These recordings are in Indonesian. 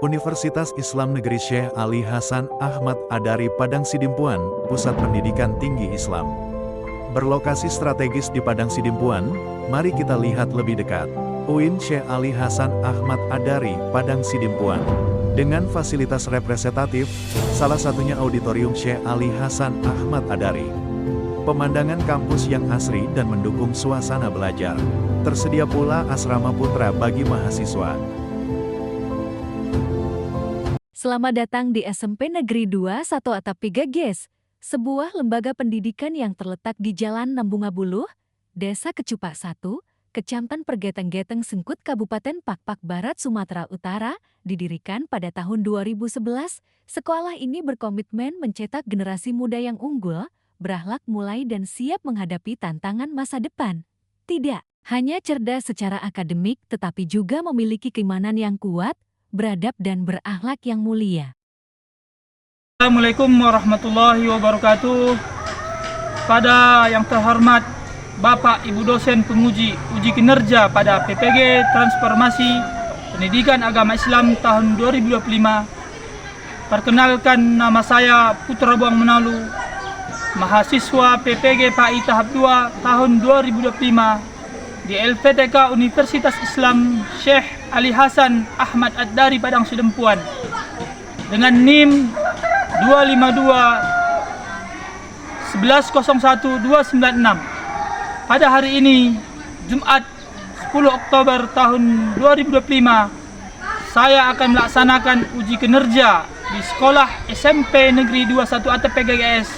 Universitas Islam Negeri Syekh Ali Hasan Ahmad Adari Padang Sidimpuan, Pusat Pendidikan Tinggi Islam. Berlokasi strategis di Padang Sidimpuan, mari kita lihat lebih dekat. UIN Syekh Ali Hasan Ahmad Adari Padang Sidimpuan. Dengan fasilitas representatif, salah satunya Auditorium Syekh Ali Hasan Ahmad Adari. Pemandangan kampus yang asri dan mendukung suasana belajar. Tersedia pula asrama putra bagi mahasiswa. Selamat datang di SMP Negeri 2 1 Atap 3 GES, sebuah lembaga pendidikan yang terletak di Jalan Nambungabuluh, Desa Kecupak 1, Kecamatan Pergeteng-Geteng Sengkut, Kabupaten Pakpak Barat, Sumatera Utara. Didirikan pada tahun 2011, sekolah ini berkomitmen mencetak generasi muda yang unggul, berakhlak mulai dan siap menghadapi tantangan masa depan. Tidak hanya cerdas secara akademik, tetapi juga memiliki keimanan yang kuat, beradab dan berakhlak yang mulia. Assalamualaikum warahmatullahi wabarakatuh. Pada yang terhormat Bapak Ibu dosen penguji uji kinerja pada PPG Transformasi Pendidikan Agama Islam tahun 2025. Perkenalkan, nama saya Putra Buang Menalu, mahasiswa PPG PAI tahap 2 tahun 2025 di LPTK Universitas Islam Syekh Ali Hasan Ahmad Adari Padang Sidimpuan dengan NIM 252-1101-296. Pada hari ini, Jumat 10 Oktober tahun 2025, saya akan melaksanakan uji kinerja di Sekolah SMP Negeri 21 Atap PGGS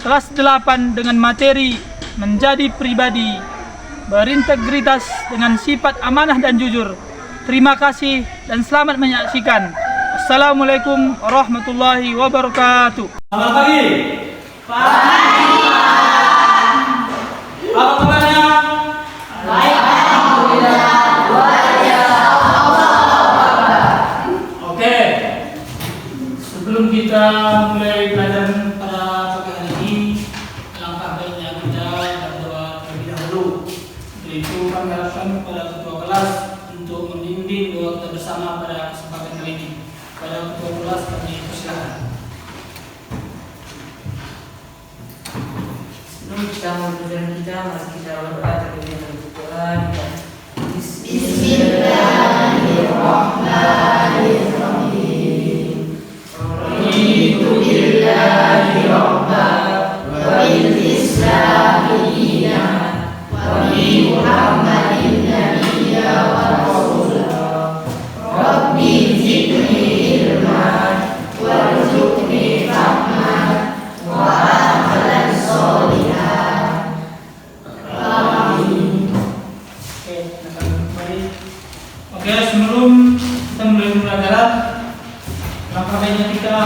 kelas 8 dengan materi menjadi pribadi berintegritas dengan sifat amanah dan jujur. Terima kasih dan selamat menyaksikan. Assalamualaikum warahmatullahi wabarakatuh. Selamat pagi. Pagi. Apa kabarnya? Baik, alhamdulillah. Oke. Sebelum kita mulai belajar pada pagi hari ini, alangkah baiknya kita berdoa terlebih dahulu. Itu kami harapkan kepada ketua kelas untuk membimbing doa kita bersama pada kesempatan kali ini. Pada ketua kelas kami persilakan. Sebelum kita memulai kita, mari kita berdoa terlebih dahulu. Bismillahirrahmanirrahim. Raditu billahi rabban wa bil islami dinan wa bi Muhammadin nabiyya wa rasulah. Rabbi zidni ilman warzuqni fahman wa amalan sholihan. Amin. Oke, sebelum kita mulai pembelajaran, langkah baiknya kita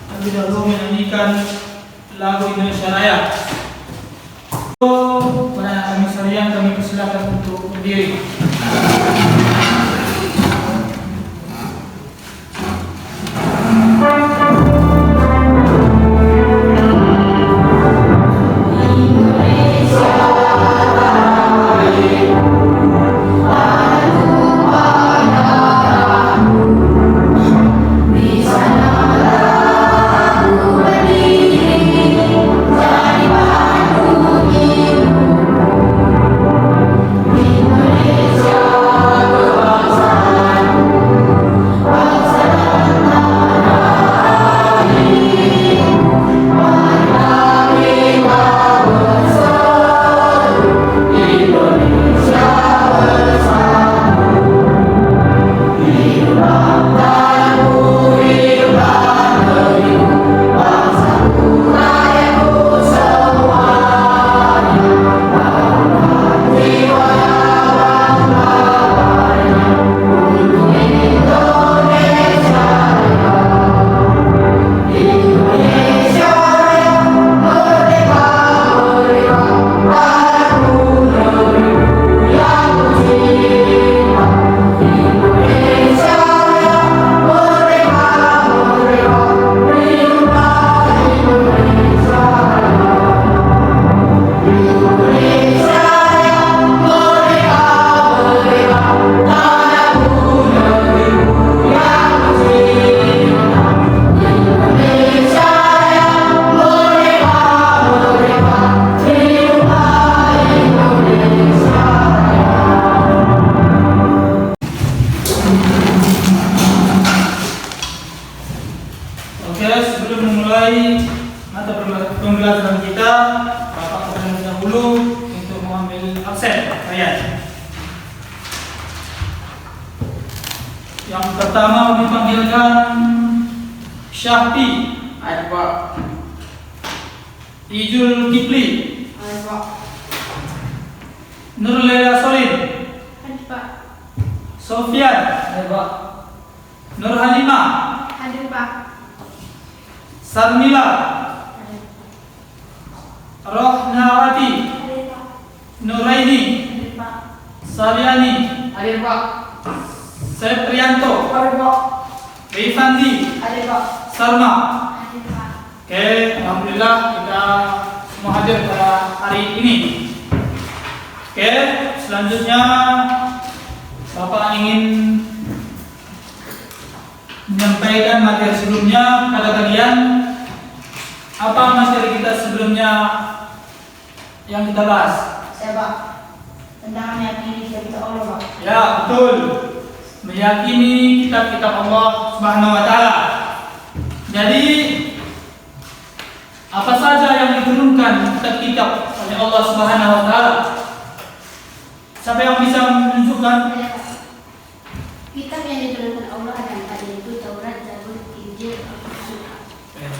terlebih dahulu menyanyikan lagu Indonesia Raya. Pada kami sekalian, kami persilakan untuk berdiri. Indonesia mulai mata pembelajaran kita, Bapak terlebih dahulu untuk mengambil absen ayat. Yang pertama dipanggilkan Syahpi. Ada Pak. Ijul Kipli. Ada Pak. Nurlela Solin. Hadir Pak. Sofian. Ada Pak. Nur Halimah. Hadir Pak. Sarmila. Rohnawati. Hadir Pak. Nuraini. Hadir Pak. Saryani. Hadir Pak. Septrianto. Hadir Pak. Rifandi. Hadir Pak. Sarma. Hadir Pak. Oke, alhamdulillah kita semua hadir pada hari ini. Oke, selanjutnya Bapak ingin menyampaikan materi sebelumnya pada kalian. Apa materi kita sebelumnya yang kita bahas? Saya Pak. Tentang meyakini kitab Allah Pak. Ya, betul. Meyakini kitab-kitab Allah Subhanahu wa taala. Jadi apa saja yang diturunkan kitab-kitab oleh Allah Subhanahu wa taala? Siapa yang bisa menunjukkan? Kitab yang diturunkan Allah dan pada itu Taurat, Zabur, Injil, Al-Quran.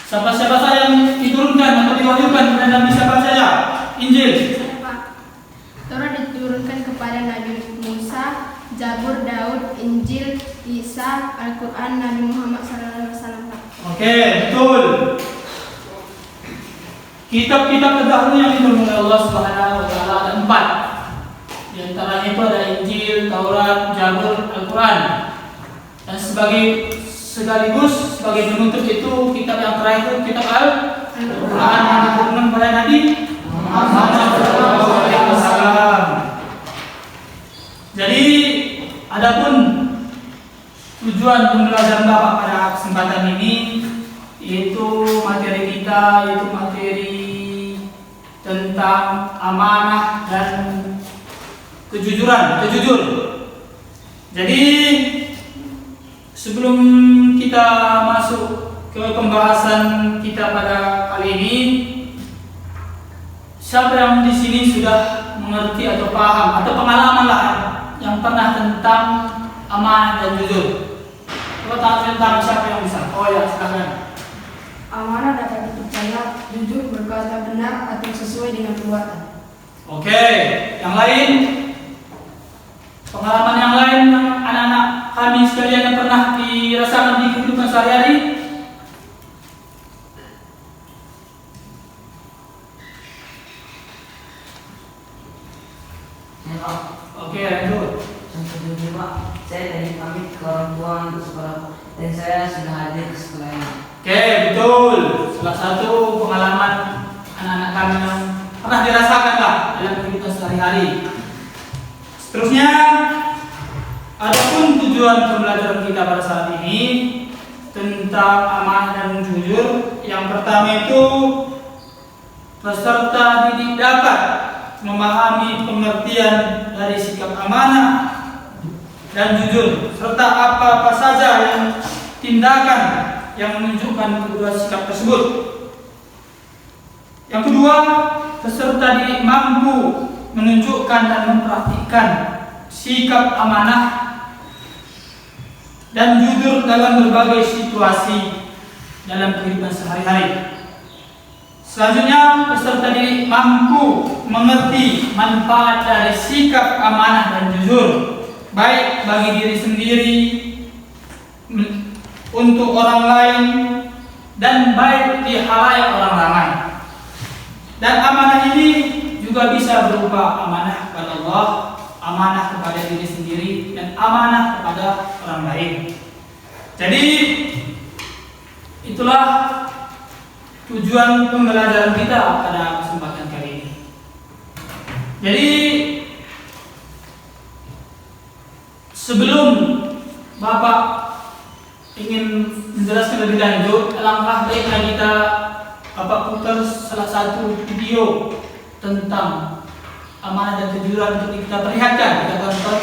Siapa saja yang diturunkan atau diwahyukan kepada Nabi siapa saja? Injil. Saya Pak. Taurat diturunkan kepada Nabi Musa, Zabur Daud, Injil Isa, Al-Quran Nabi Muhammad SAW. Oke, betul. Kitab-kitab terdahulu yang diturunkan oleh Allah Subhanahu wa taala ada 4. Di antaranya itu ada Injil, Taurat, Zabur, Al-Quran. Dan sekaligus sebagai penutup itu kitab yang terakhir kitab Al-Quran yang diturunkan kepada Nabi Muhammad SAW. Jadi, adapun tujuan pembelajaran Bapak pada kesempatan ini yaitu materi kita yaitu materi tentang amanah dan kejujuran, jujur. Jadi sebelum kita masuk ke pembahasan kita pada kali ini, siapa yang di sini sudah mengerti atau paham atau pengalaman lah yang pernah tentang amanah dan jujur? Coba tentang siapa yang bisa? Oh ya, silakan. Amanah dapat dipercaya, jujur berkata benar atau sesuai dengan perbuatan. Oke, yang lain? Pengalaman yang lain yang anak-anak kami sekalian yang pernah dirasakan di kehidupan sehari-hari? Ya Pak. Oke, lanjut. Yang kedua Pak, saya tadi pamit ke orang tua untuk sekolah Pak. Dan saya sudah hadir ke sekolah ini. Oke, betul. Salah satu pengalaman anak-anak kami yang pernah dirasakan lah dalam kehidupan sehari-hari. Seterusnya, adapun tujuan pembelajaran kita pada saat ini tentang amanah dan jujur. Yang pertama itu peserta didik dapat memahami pengertian dari sikap amanah dan jujur serta apa-apa saja yang tindakan yang menunjukkan kedua sikap tersebut. Yang kedua, peserta didik mampu menunjukkan dan mempraktikkan sikap amanah dan jujur dalam berbagai situasi dalam kehidupan sehari-hari. Selanjutnya, peserta didik mampu mengerti manfaat dari sikap amanah dan jujur, baik bagi diri sendiri, untuk orang lain, dan baik di halayak orang ramai. Dan amanah ini juga bisa berupa amanah kepada Allah, amanah kepada diri sendiri, dan amanah kepada orang lain. Jadi itulah tujuan pembelajaran kita pada kesempatan kali ini. Jadi sebelum Bapak ingin menjelaskan lebih lanjut, alangkah baiknya kita Bapak putar salah satu video tentang amanah dan kejujuran untuk kita perlihatkan, kita tonton,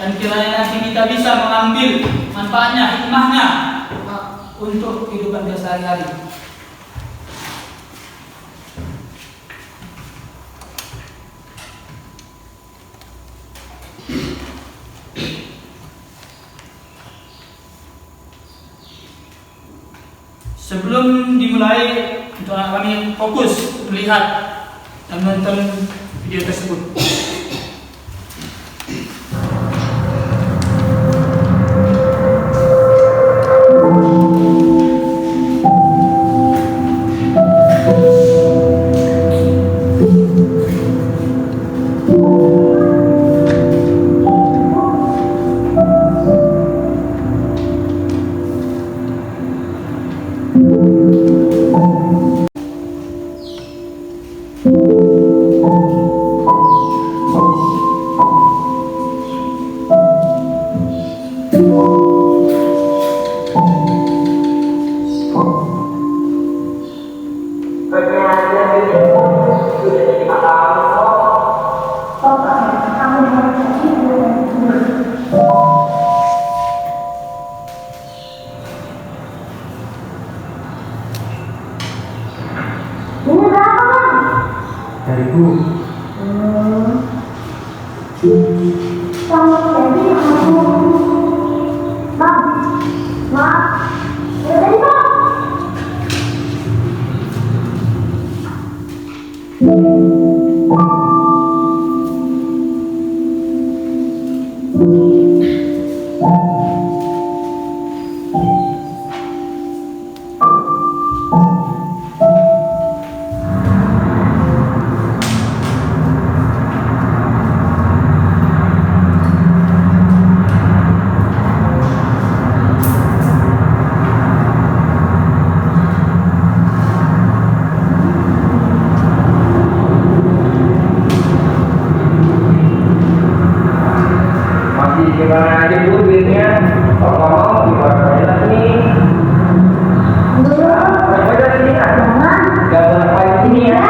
dan kiranya nanti kita bisa mengambil manfaatnya, hikmahnya untuk kehidupan kita sehari-hari. Sebelum dimulai, untuk anak kami fokus melihat dan menonton video tersebut. Gimana aja bu duitnya? Kalau ngomong gimana aja nih? Udah sini kan? Gak boleh main sini ya?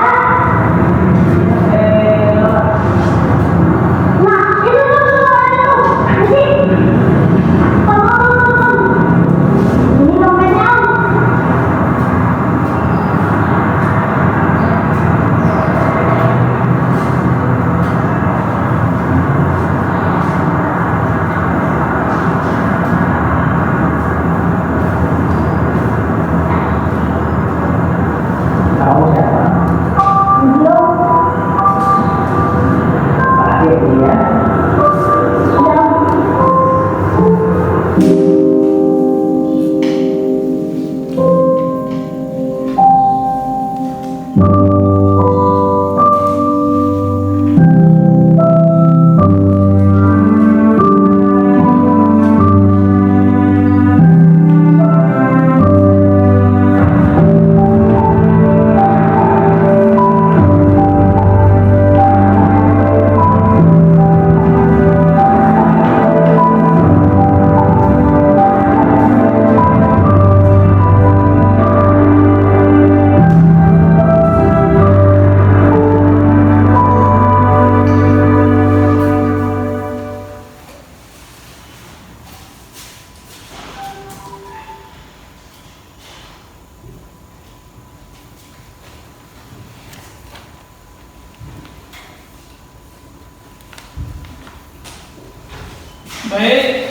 Baik,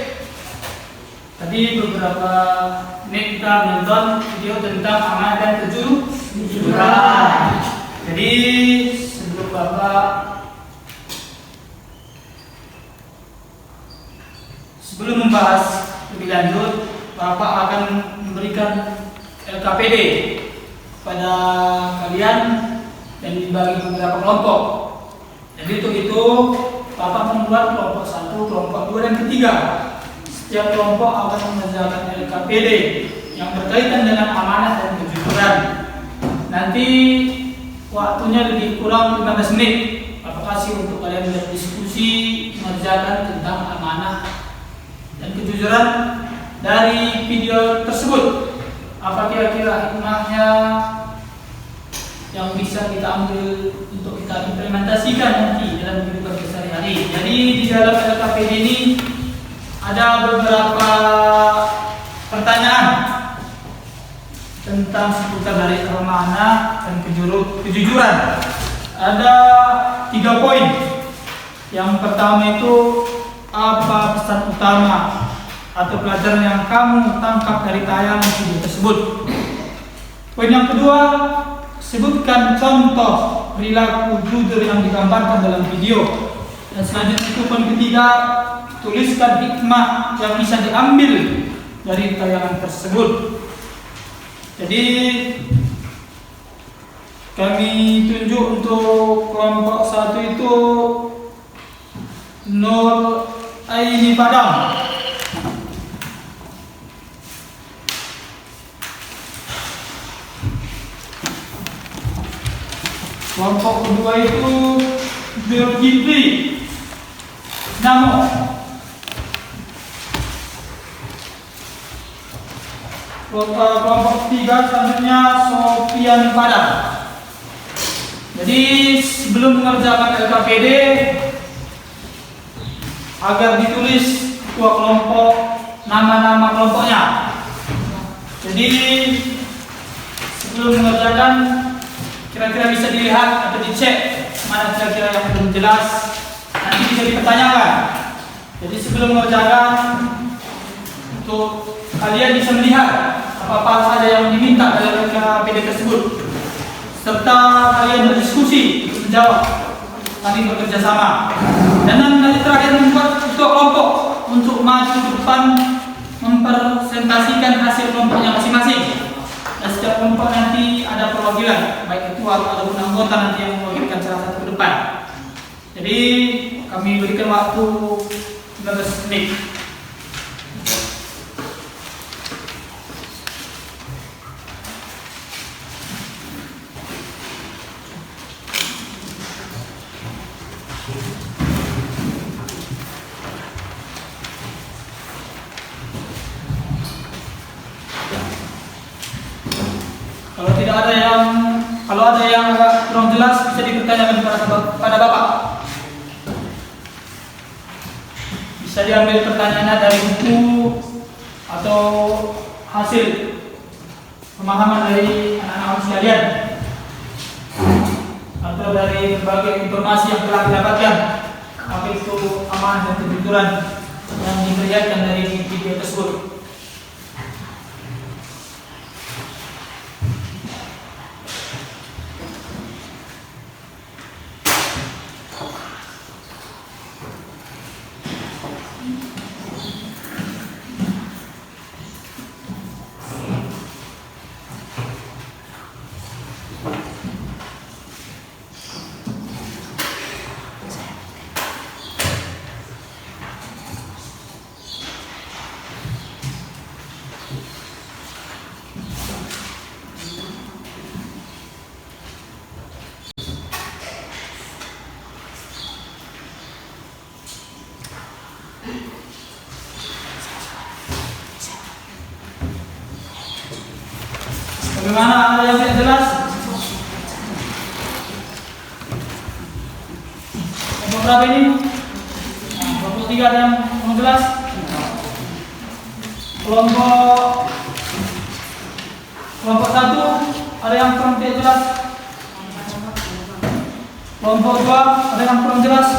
tadi beberapa menit kita menonton video tentang amanah dan kejujuran. Jadi sebelum membahas lebih lanjut, Bapak akan memberikan LKPD pada kalian dan dibagi beberapa kelompok. Jadi untuk itu Bapak membuat kelompok 1, kelompok 2, dan ketiga. Setiap kelompok akan mengerjakan LKPD yang berkaitan dengan amanah dan kejujuran. Nanti waktunya lebih kurang 15 menit. Bapak kasih untuk kalian berdiskusi mengerjakan tentang amanah dan kejujuran dari video tersebut. Apa kira-kira hikmahnya yang bisa kita ambil untuk kita implementasikan nanti dalam kehidupan sehari-hari. Jadi di dalam LKPD ini ada beberapa pertanyaan tentang seputar dari amanah dan kejujuran. Ada 3 poin. Yang pertama itu, apa pesan utama atau pelajaran yang kamu tangkap dari tayangan video tersebut? Poin yang kedua, sebutkan contoh perilaku jujur yang digambarkan dalam video. Dan selanjutnya itu poin ketiga, tuliskan hikmah yang bisa diambil dari tayangan tersebut. Jadi kami tunjuk untuk kelompok 1 itu Nur Aini Padang. Kelompok kedua itu Zulkifli Namo. Kelompok ketiga selanjutnya Sofian Padang. Jadi sebelum mengerjakan LKPD, agar ditulis ketua kelompok, nama-nama kelompoknya. Jadi sebelum mengerjakan, kira-kira bisa dilihat atau dicek mana kira-kira yang belum jelas, nanti bisa dipertanyakan. Jadi sebelum mengerjakan, untuk kalian bisa melihat apa-apa saja yang diminta dalam LKPD tersebut, serta kalian berdiskusi untuk menjawab, saling bekerja sama. Dan nanti terakhir membuat ketua kelompok untuk maju ke depan mempresentasikan hasil kelompoknya masing-masing. Dan setiap kelompok nanti ada perwakilan, baik ketua ataupun anggota nanti yang mewakilkan salah satu ke depan. Jadi kami berikan waktu 15 menit. Kalau ada yang agak kurang jelas bisa dipertanyakan pada Bapak. Bisa diambil pertanyaannya dari buku atau hasil pemahaman dari anak-anak sekalian, atau dari berbagai informasi yang telah didapatkan, apa itu amanah dan kejujuran yang diperlihatkan dari video tersebut. Bagaimana, ada yang tidak jelas? Kelompok berapa ini? Kelompok 3 ada yang belum jelas? Kelompok 1 ada yang kurang tidak jelas? Kelompok 2 ada yang kurang jelas?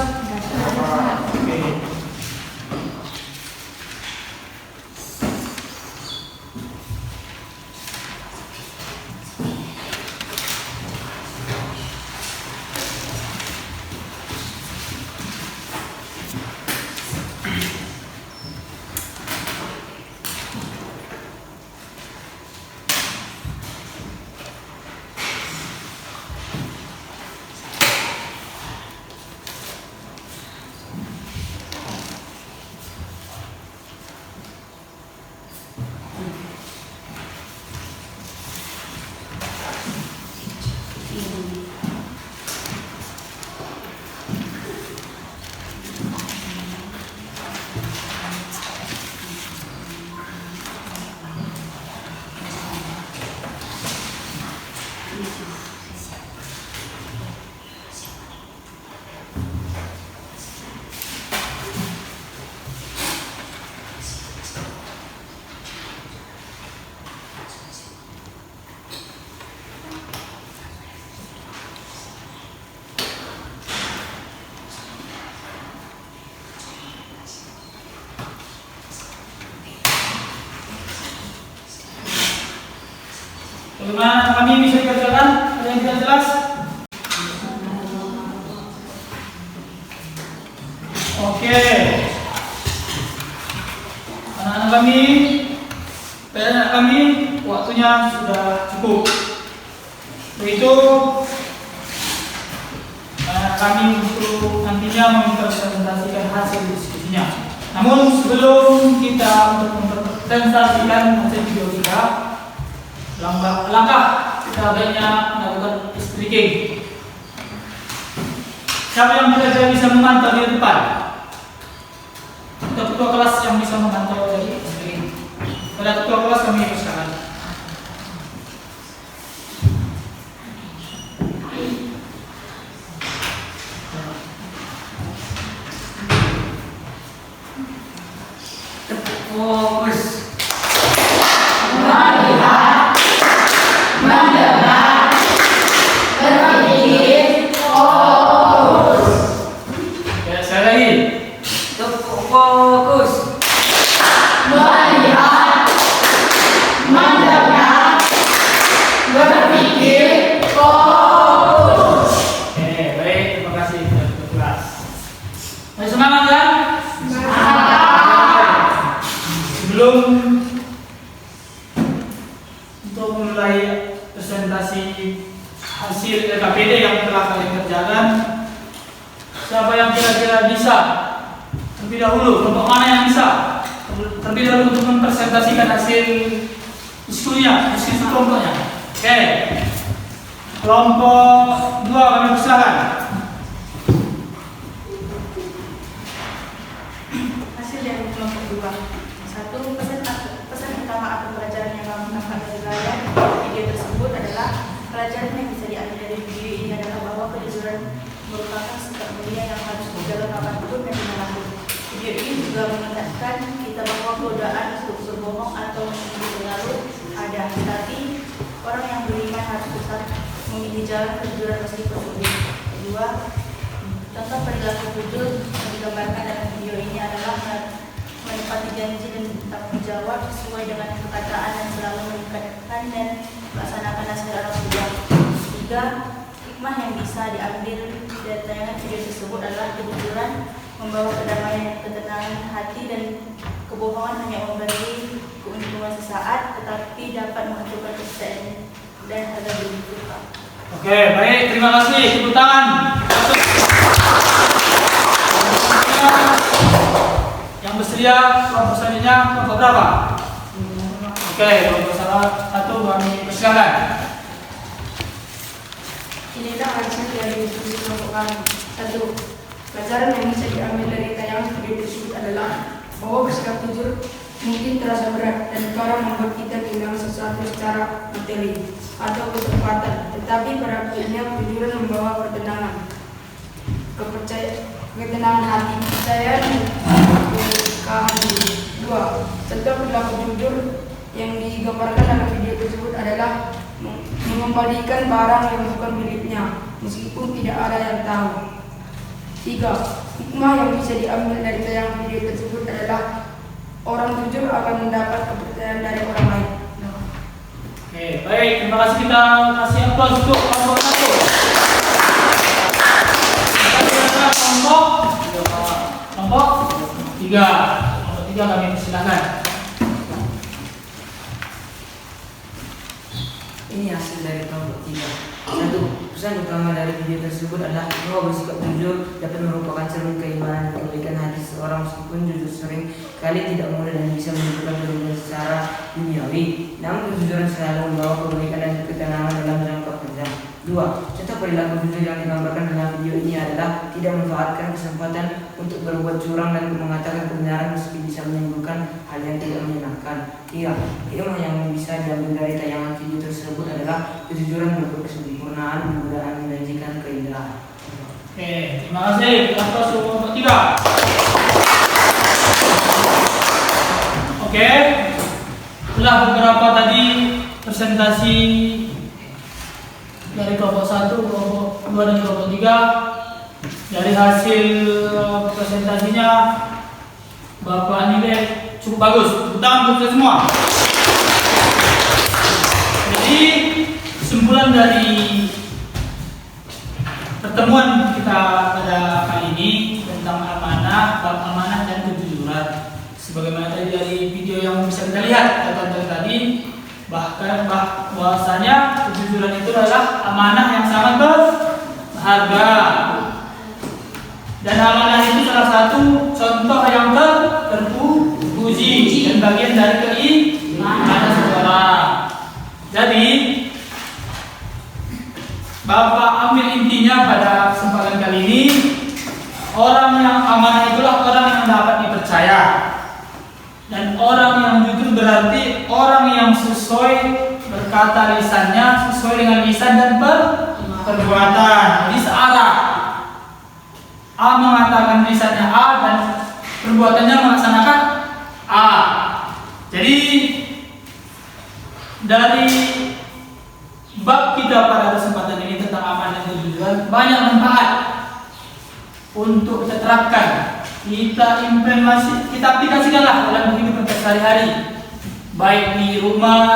Bagaimana Itu kami untuk nantinya mempresentasikan hasil diskusinya. Namun sebelum kita untuk mempresentasikan hasil video kita, langkah kita baiknya melakukan speaking. Siapa yang kira-kira bisa memantau di depan? Ketua kelas yang bisa memantau dari speaking. Pada ketua kelas kami persilakan. Fokus. Melihat, mendengar, berpikir, fokus. Ya, sekali lagi. Fokus. Melihat, mendengar, berpikir, fokus. Oke, baik, terima kasih kepada kelas. Masih semangat kan? Sebelum untuk mulai presentasi hasil LKPD yang telah kalian kerjakan, siapa yang kira-kira bisa terlebih dahulu, kelompok mana yang bisa terlebih dahulu untuk mempresentasikan hasil diskusinya, diskusi kelompoknya? Oke, kelompok 2 kami persilakan. Hasil dari kelompok 2. 1. Pesan utama atau pelajaran yang kami dapat dari layar video tersebut adalah pelajaran yang bisa diambil dari video ini adalah bahwa kejujuran merupakan sikap mulia yang harus dijaga kapanpun dan dimanapun. Video ini juga mengingatkan kita bahwa godaan untuk berbohong atau menjadi pengaruh ada, tetapi orang yang beriman harus tetap memilih jalan kejujuran meskipun sulit. 2. Contoh perilaku jujur yang digambarkan dalam video ini adalah menepati janji dan bertanggung jawab sesuai dengan perkataan dan selalu meningkatkan dan melaksanakan nasihat orang tua. 3. Hikmah yang bisa diambil dari tayangan video tersebut adalah kejujuran membawa kedamaian dan ketenangan hati, dan kebohongan hanya memberi keuntungan sesaat tetapi dapat menghancurkan kesehatan dan harga diri kita. Oke, baik, terima kasih. Tepuk tangan. Yang bersedia kelompok selanjutnya kelompok berapa? Oke, kelompok salah satu kami persilakan. Inilah hasil dari diskusi kelompok kami. 1. Pelajaran yang bisa diambil dari tayangan video tersebut adalah bahwa bersikap jujur mungkin terasa berat dan kadang membuat kita kehilangan sesuatu secara materi atau kesempatan, tetapi pada akhirnya kejujuran membawa ketenangan, ketenangan hati, kepercayaan, keberkahan diri. 2. Contoh perilaku jujur yang digambarkan dalam video tersebut adalah mengembalikan barang yang bukan miliknya meskipun tidak ada yang tahu. 3. Hikmah yang bisa diambil dari tayangan video tersebut adalah orang jujur akan mendapat kepercayaan dari orang lain. Oke, baik, terima kasih. Kita kasih aplaus untuk kelompok 1. Kita kelompok 3. Kelompok 3 kami persilakan. Ini hasil dari kelompok 3. 1. Pesan utama dari video tersebut adalah bahwa bersikap jujur dapat merupakan cermin keimanan dan kebaikan hati seseorang, meskipun jujur sering kali tidak mudah dan bisa menunjukkan kerugian secara duniawi. Namun kejujuran selalu membawa kebaikan dan ketenangan dalam jangka panjang. 2. Contoh perilaku jujur yang digambarkan dalam video ini adalah tidak memanfaatkan kesempatan untuk berbuat curang dan mengatakan kebenaran meski bisa menimbulkan hal yang tidak menyenangkan. 3. Hikmah yang bisa diambil dari tayangan video tersebut adalah kejujuran berbuat kesempurnaan, kemudahan menjanjikan keindahan. Oke, terima kasih. Aplaus untuk kelompok 3. Oke, setelah beberapa tadi presentasi dari kelompok 1, kelompok 2, dan kelompok 3. Dari hasil presentasinya Bapak nilai cukup bagus. Tepuk tangan untuk kita semua. Jadi kesimpulan dari pertemuan kita pada kali ini tentang amanah, bab amanah dan kejujuran. Sebagaimana tadi dari video yang bisa kita lihat tadi, bahwasanya kejujuran itu adalah amanah yang sangat berharga. Dan amanah itu salah satu contoh yang terpuji dan bagian dari keimanan seseorang. Jadi Bapak ambil intinya pada kesempatan kali ini, orang yang amanah itulah orang yang dapat dipercaya. Dan orang yang jujur berarti orang yang sesuai berkata lisannya, sesuai dengan lisan dan perbuatan. Jadi searah. A mengatakan lisannya A dan perbuatannya melaksanakan A. Jadi dari bab kita pada kesempatan ini tentang amanah dan kejujuran banyak manfaat untuk kita terapkan, kita aplikasikanlah dalam kehidupan kita sehari-hari, baik di rumah,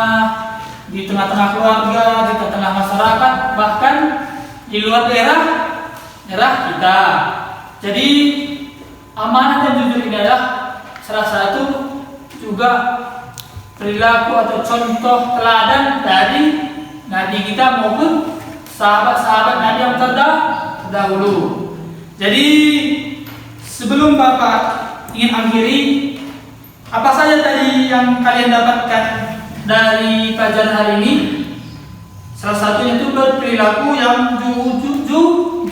di tengah-tengah keluarga, di tengah-tengah masyarakat, bahkan di luar daerah kita. Jadi amanah dan jujur ini adalah salah satu juga perilaku atau contoh teladan dari Nabi kita maupun sahabat-sahabat Nabi yang terdahulu. Jadi sebelum Bapak ingin akhiri, apa saja tadi yang kalian dapatkan dari pelajaran hari ini? Salah satunya itu berperilaku yang jujur.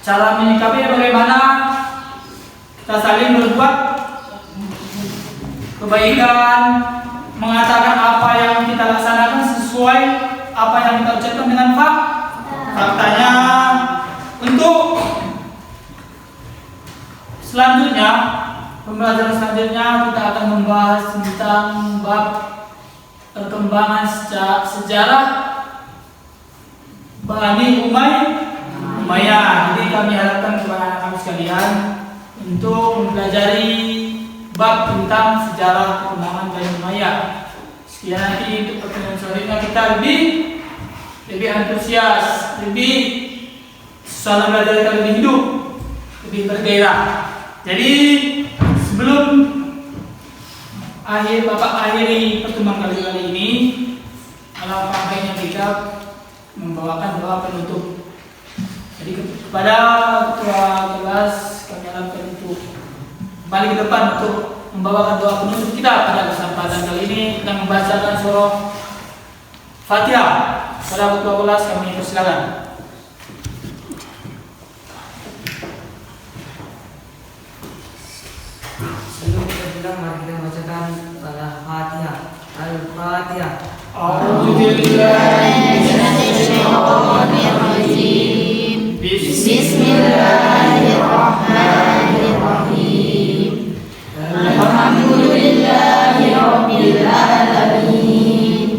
Cara menyikapinya bagaimana? Kita saling berbuat kebaikan, mengatakan apa yang kita laksanakan sesuai apa yang kita ucapkan dengan faktanya. Untuk selanjutnya, pembelajaran selanjutnya kita akan membahas tentang bab perkembangan sejarah Bani Umayyah. Jadi kami harapkan kepada anak kami sekalian untuk mempelajari bab tentang sejarah perkembangan Bani Umayyah. Sekian, nanti untuk pertemuan selanjutnya kita lebih antusias, lebih suasana belajar kita lebih hidup, lebih bergairah. Jadi sebelum Bapak akhiri pertemuan kali ini, alangkah baiknya kita membawakan doa penutup. Jadi kepada ketua kelas kami harapkan untuk kembali ke depan untuk membawakan doa penutup kita pada kesempatan kali ini. Kita membacakan surah Fatihah. Pada ketua kelas kami persilakan. Sebelum kita pulang, mari kita bacakan Al-Fatihah. Al-Fatihah. Bismillahirrahmanirrahim. Bismillahirrahmanirrahim. Alhamdulillahirabbil alamin.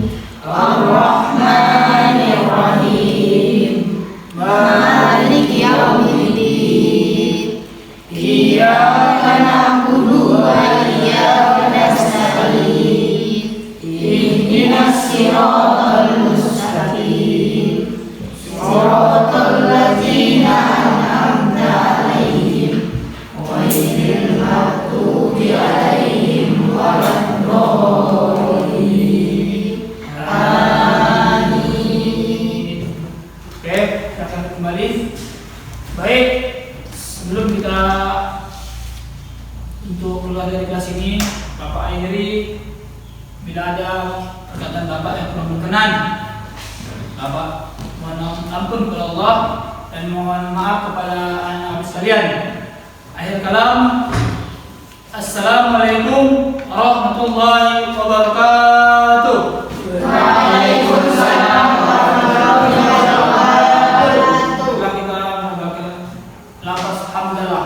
Ar-Rahmanir-Rahim. Maliki yaumiddin. Iyyaka na'budu wa iyyaka nasta'in. Ihdinas siratal mustaqim. Siratal ladzina an'amta 'alaihim ghairil maghdubi 'alaihim waladdallin. Amin. Oke, kita akan kembali. Baik, sebelum kita untuk keluar dari kelas ini, Bapak akhiri. Bila ada perkataan Bapak yang kurang berkenan, Bapak mohon ampun kepada Allah dan mohon maaf kepada anak-anak sekalian. Akhir kalam, Assalamualaikum warahmatullahi wabarakatuh. Waalaikumsalam warahmatullahi wabarakatuh. Kita membaca lafaz hamdalah.